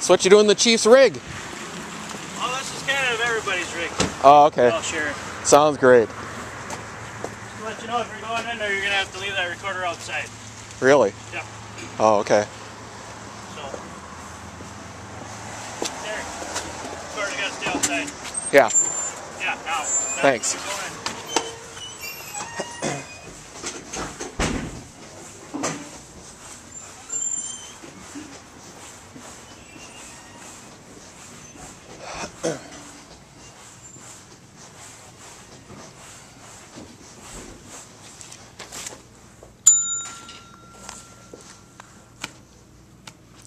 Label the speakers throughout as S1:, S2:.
S1: So what you doing in the Chief's rig?
S2: Oh, this is kind of everybody's rig.
S1: Oh, okay.
S2: I'll share it.
S1: Sounds great.
S2: Just to let you know, if you're going in there, you're going to have to leave that recorder outside.
S1: Really?
S2: Yep.
S1: Oh, okay.
S2: So, there. Recorder's got to stay outside.
S1: Yeah.
S2: Yeah, now.
S1: Thanks.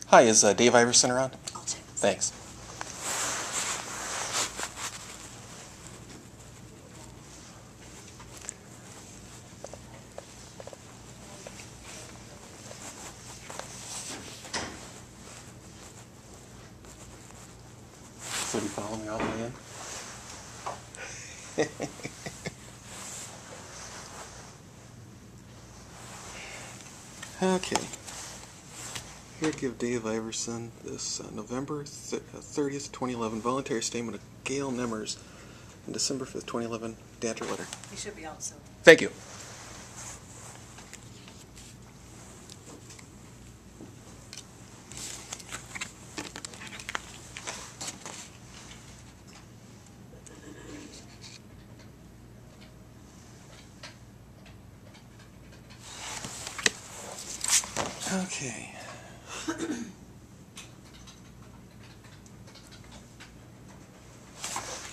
S1: Hi, is Dave Iverson around?
S3: I'll check.
S1: Thanks. So do you follow me all the way in? Okay. Here, give Dave Iverson this November 30th, 2011 voluntary statement of Gayle Nemmers and December 5th, 2011 Danter letter.
S3: He should be out soon.
S1: Thank you. Okay.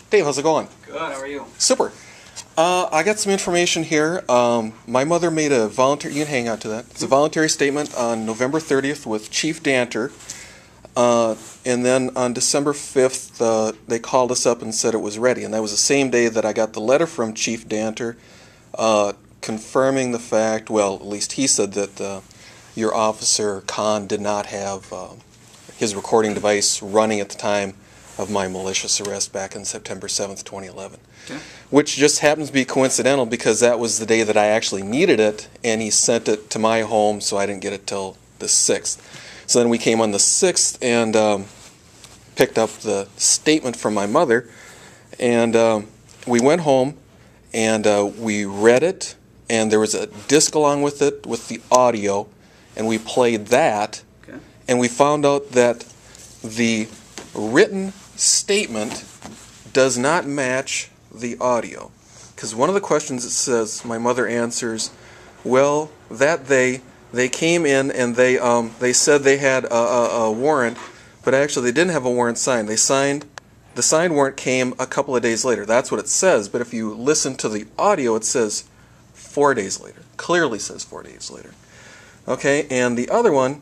S1: Dave, how's it going?
S4: Good, how are you?
S1: Super. I got some information here. My mother made a voluntary, you can hang on to that. It's a voluntary statement on November 30th with Chief Danter. And then on December 5th, they called us up and said it was ready. And that was the same day that I got the letter from Chief Danter confirming the fact, well, at least he said that your officer, Khan, did not have his recording device running at the time of my malicious arrest back on September 7th, 2011.
S4: Okay.
S1: Which just happens to be coincidental because that was the day that I actually needed it, and he sent it to my home, so I didn't get it till the 6th. So then we came on the 6th and picked up the statement from my mother, and we went home and we read it, and there was a disc along with it with the audio, and we played that,
S4: Okay.
S1: and we found out that the written statement does not match the audio. Because one of the questions it says, my mother answers, well, that they came in and they said they had a warrant, but actually they didn't have a warrant signed. The signed warrant came a couple of days later. That's what it says, but if you listen to the audio, it says 4 days later. Clearly says 4 days later. Okay, and the other one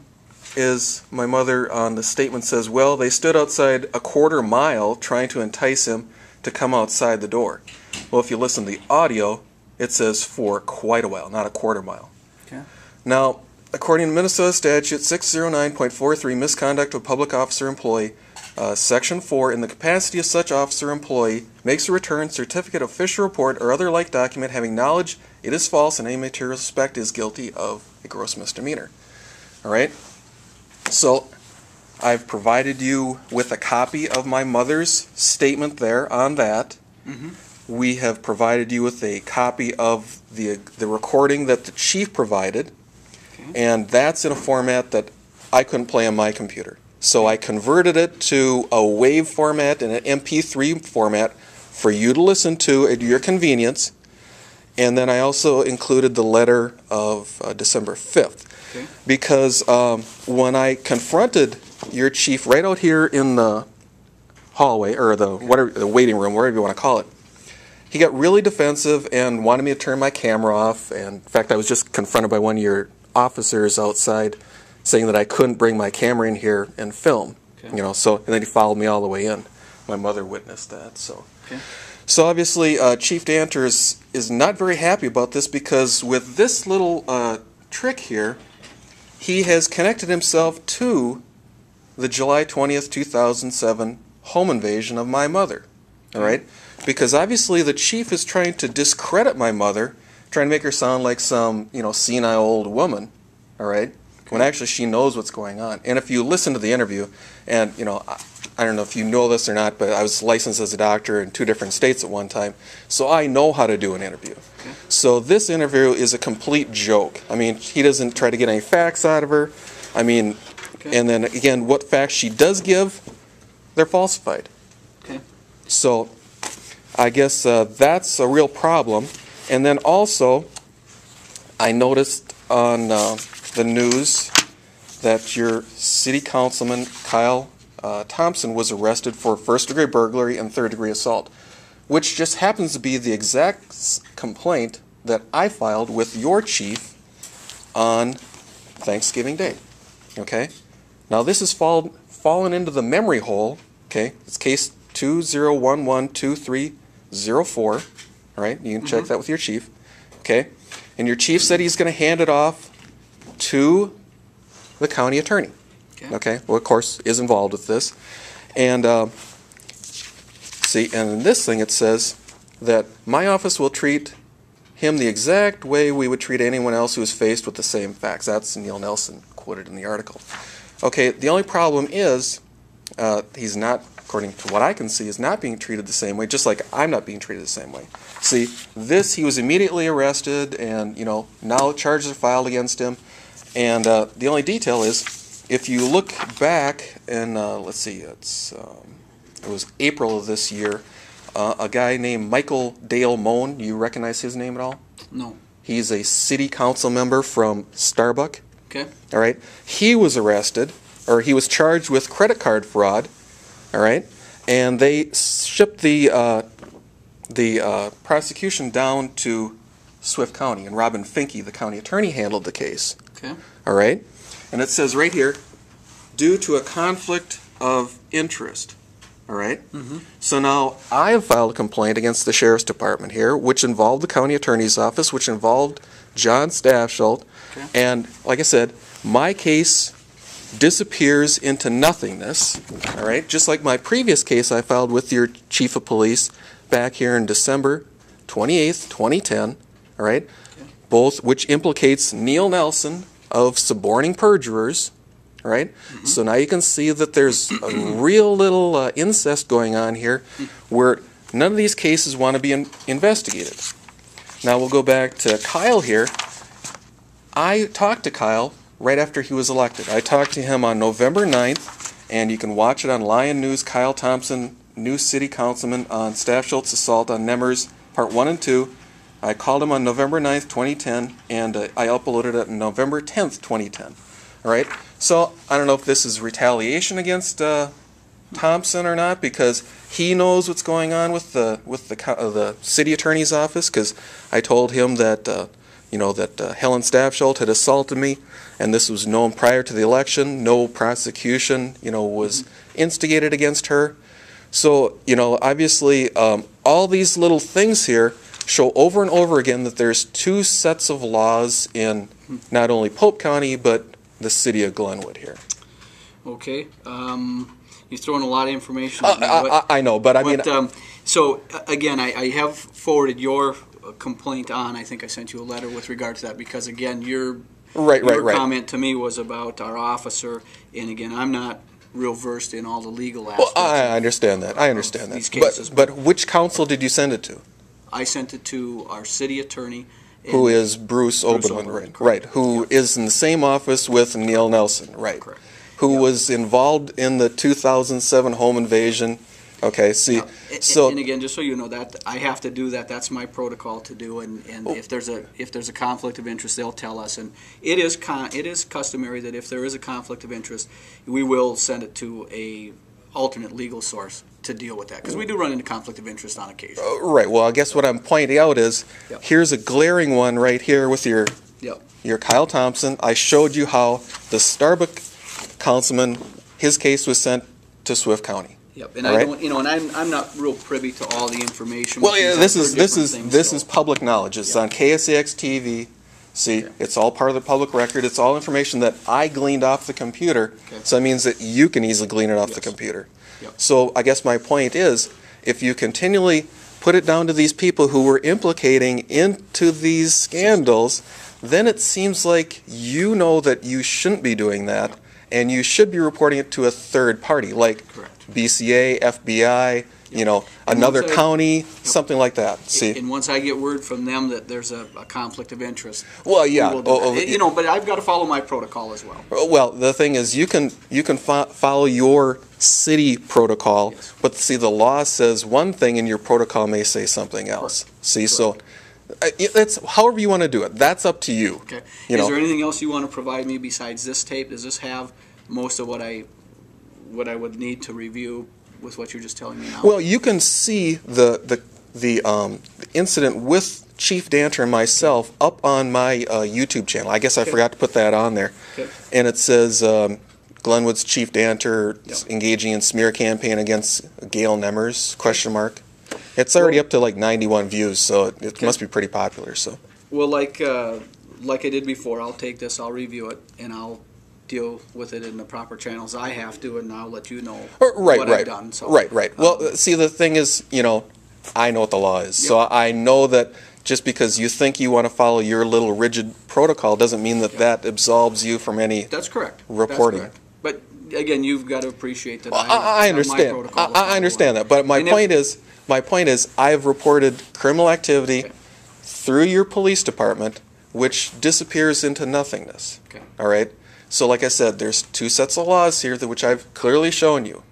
S1: is my mother on the statement says, well, they stood outside a quarter mile trying to entice him to come outside the door. Well, if you listen to the audio, it says for quite a while, not a quarter mile.
S4: Okay.
S1: Now, according to Minnesota Statute 609.43, misconduct of a public officer or employee, Section 4, in the capacity of such officer or employee, makes a return, certificate, official report, or other like document having knowledge it is false in any material respect is guilty of a gross misdemeanor. All right? So, I've provided you with a copy of my mother's statement there on that.
S4: Mm-hmm.
S1: We have provided you with a copy of the recording that the chief provided,
S4: Okay.
S1: and that's in a format that I couldn't play on my computer. So I converted it to a WAV format and an MP3 format for you to listen to at your convenience, and then I also included the letter of December 5th.
S4: Okay.
S1: Because when I confronted your chief right out here in the hallway, or the waiting room, whatever you want to call it, he got really defensive and wanted me to turn my camera off. And in fact, I was just confronted by one of your officers outside saying that I couldn't bring my camera in here and film.
S4: Okay.
S1: You know, so and then he followed me all the way in. My mother witnessed that. So,
S4: Okay.
S1: so obviously, Chief Danter is not very happy about this because with this little trick here, he has connected himself to the July 20th, 2007 home invasion of my mother. All right? Because obviously the chief is trying to discredit my mother, trying to make her sound like some, senile old woman. All right? when actually she knows what's going on. And if you listen to the interview, and I don't know if you know this or not, but I was licensed as a doctor in 2 different states at one time, so I know how to do an interview.
S3: Okay.
S1: So this interview is a complete joke. I mean, he doesn't try to get any facts out of her. I mean, and then again, what facts she does give, they're falsified.
S3: Okay.
S1: So I guess that's a real problem. And then also, I noticed on the news that your city councilman, Kyle Thompson, was arrested for first-degree burglary and third-degree assault, which just happens to be the exact complaint that I filed with your chief on Thanksgiving Day. Okay? Now this has fallen into the memory hole. Okay? It's case 20112304. All right? You can check that with your chief. Okay? And your chief said he's going to hand it off to the county attorney. Okay? Well, of course, is involved with this. And see, and in this thing it says that my office will treat him the exact way we would treat anyone else who is faced with the same facts. That's Neil Nelson quoted in the article. Okay, the only problem is he's not, according to what I can see, is not being treated the same way, just like I'm not being treated the same way. See, this, he was immediately arrested, and, now charges are filed against him. And the only detail is, if you look back, and let's see, it was April of this year, a guy named Michael Dale Moan, you recognize his name at all?
S3: No.
S1: He's a city council member from Starbuck.
S3: Okay.
S1: All right. He was arrested, or he was charged with credit card fraud. All right. And they shipped the prosecution down to Swift County, and Robin Finke, the county attorney, handled the case.
S3: Okay.
S1: All right. And it says right here, due to a conflict of interest. All right? So now I have filed a complaint against the sheriff's department here, which involved the county attorney's office, which involved John Staffsholt.
S3: Okay.
S1: And like I said, my case disappears into nothingness. All right? Just like my previous case I filed with your chief of police back here in December 28th, 2010. All right?
S3: Okay.
S1: Both which implicates Neil Nelson of suborning perjurers. Right? So now you can see that there's a real little incest going on here where none of these cases want to be investigated. Now we'll go back to Kyle here. I talked to Kyle right after he was elected. I talked to him on November 9th, and you can watch it on Lion News. Kyle Thompson, new city councilman, on Staffschult's assault on Nemmers, part 1 and 2. I called him on November 9th, 2010, and I uploaded it on November 10th, 2010. All right. So I don't know if this is retaliation against Thompson or not, because he knows what's going on with the city attorney's office. Because I told him that Helen Staffsholt had assaulted me, and this was known prior to the election. No prosecution was instigated against her. So obviously all these little things here show over and over again that there's 2 sets of laws in not only Pope County but the city of Glenwood here.
S3: Okay. You're throwing a lot of information.
S1: I know, but I mean...
S3: So, again, I have forwarded your complaint on. I think I sent you a letter with regard to that because, again, your comment to me was about our officer. And, again, I'm not real versed in all the legal aspects.
S1: Well, I understand that.
S3: These cases.
S1: But which council did you send it to?
S3: I sent it to our city attorney.
S1: Who is Bruce Oberlin, right? Who is in the same office with Neil Nelson, right?
S3: Correct.
S1: Who was involved in the 2007 home invasion. Okay, see,
S3: and again, just so you know, that I have to do that. That's my protocol to do. And if there's a conflict of interest, they'll tell us. And it is customary that if there is a conflict of interest, we will send it to a alternate legal source to deal with that, because we do run into conflict of interest on occasion.
S1: Right. Well, I guess what I'm pointing out is here's a glaring one right here with your Kyle Thompson. I showed you how the Starbuck councilman, his case was sent to Swift County.
S3: Yep. And I don't, and I'm not real privy to all the information.
S1: Well, yeah, this is public knowledge. It's on KSAX TV. See, it's all part of the public record. It's all information that I gleaned off the computer. Okay. So that means that you can easily glean it off the computer. Yep. So I guess my point is, if you continually put it down to these people who were implicating into these scandals, then it seems like you know that you shouldn't be doing that, and you should be reporting it to a third party, like BCA, FBI, you know, another county, something like that. See,
S3: and once I get word from them that there's a conflict of interest,
S1: well, yeah,
S3: you know, but I've got to follow my protocol as well.
S1: Well, the thing is, you can follow your city protocol, but see, the law says one thing, and your protocol may say something else. See, so it's however you want to do it. That's up to you.
S3: Okay.
S1: You know?
S3: Is there anything else you want to provide me besides this tape? Does this have most of what I would need to review with what you're just telling me now?
S1: Well, you can see the incident with Chief Danter and myself up on my YouTube channel. I guess I forgot to put that on there.
S3: Okay.
S1: And it says Glenwood's Chief Danter engaging in smear campaign against Gayle Nemmers, question mark. It's already up to like 91 views, so it must be pretty popular. So.
S3: Well, like I did before, I'll take this, I'll review it, and I'll deal with it in the proper channels I have to, and I'll let you know what I've done. So,
S1: Right. Well, see, the thing is, you know, I know what the law is. So I know that just because you think you want to follow your little rigid protocol doesn't mean that that absolves you from any
S3: That's correct.
S1: reporting.
S3: That's correct. But, again, you've got to appreciate that
S1: I understand.
S3: My protocol
S1: I understand that. But my point is, I've reported criminal activity through your police department, which disappears into nothingness.
S3: Okay.
S1: All right? So like I said, there's two sets of laws here which I've clearly shown you.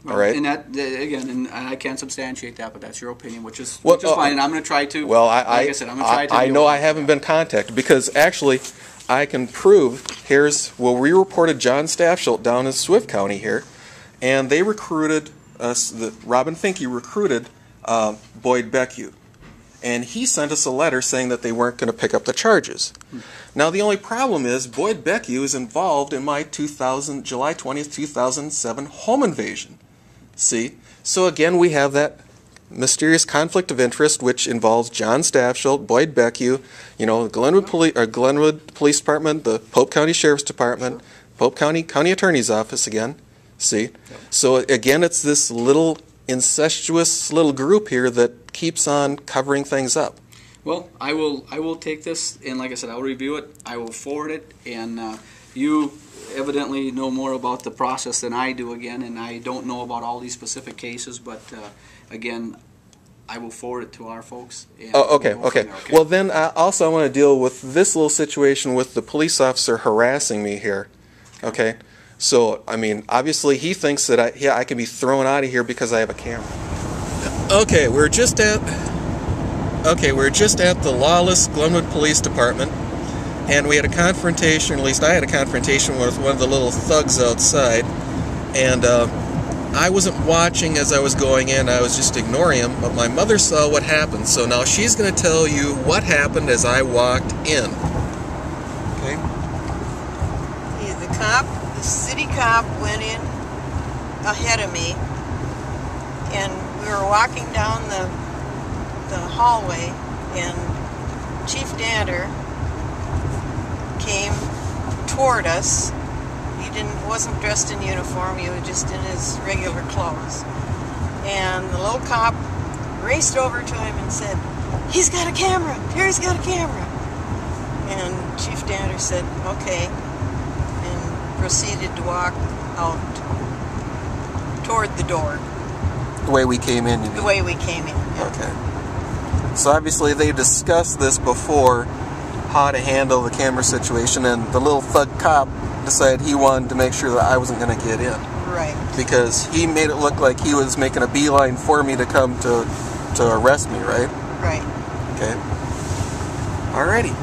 S1: All right?
S3: And that, again, and I can't substantiate that, but that's your opinion, which is fine, and I'm going to try to,
S1: well,
S3: like I said, I'm going to try to.
S1: I know I haven't been contacted, because actually I can prove, we reported John Staffschild down in Swift County here, and they recruited, Robin Finke recruited Boyd Beckwith. And he sent us a letter saying that they weren't going to pick up the charges. Now, the only problem is Boyd Beckwith is involved in my July 20th, 2007 home invasion. See? So again, we have that mysterious conflict of interest, which involves John Staffschild, Boyd Beckwith, you know, Glenwood Police Department, the Pope County Sheriff's Department, Pope County Attorney's Office again. See? So again, it's this little incestuous little group here that keeps on covering things up.
S3: Well, I will take this, and like I said, I'll review it, I will forward it, and you evidently know more about the process than I do again, and I don't know about all these specific cases, but again, I will forward it to our folks. And
S1: okay. Well, then also I want to deal with this little situation with the police officer harassing me here. Okay? So, I mean, obviously he thinks that I can be thrown out of here because I have a camera. Okay, we're just at the lawless Glenwood Police Department, and we had a confrontation, at least I had a confrontation with one of the little thugs outside, and I wasn't watching as I was going in, I was just ignoring him, but my mother saw what happened, so now she's going to tell you what happened as I walked in. Okay?
S4: The city cop went in ahead of me, and we were walking down the hallway, and Chief Danter came toward us. He wasn't dressed in uniform, he was just in his regular clothes. And the little cop raced over to him and said, "He's got a camera! Harry's got a camera!" And Chief Danter said, "Okay," and proceeded to walk out toward the door.
S1: The way we came in, you mean?
S4: The way we came in, yeah.
S1: Okay. So obviously they discussed this before, how to handle the camera situation, and the little thug cop decided he wanted to make sure that I wasn't going to get in.
S4: Right.
S1: Because he made it look like he was making a beeline for me to come to arrest me, right?
S4: Right.
S1: Okay. Alrighty.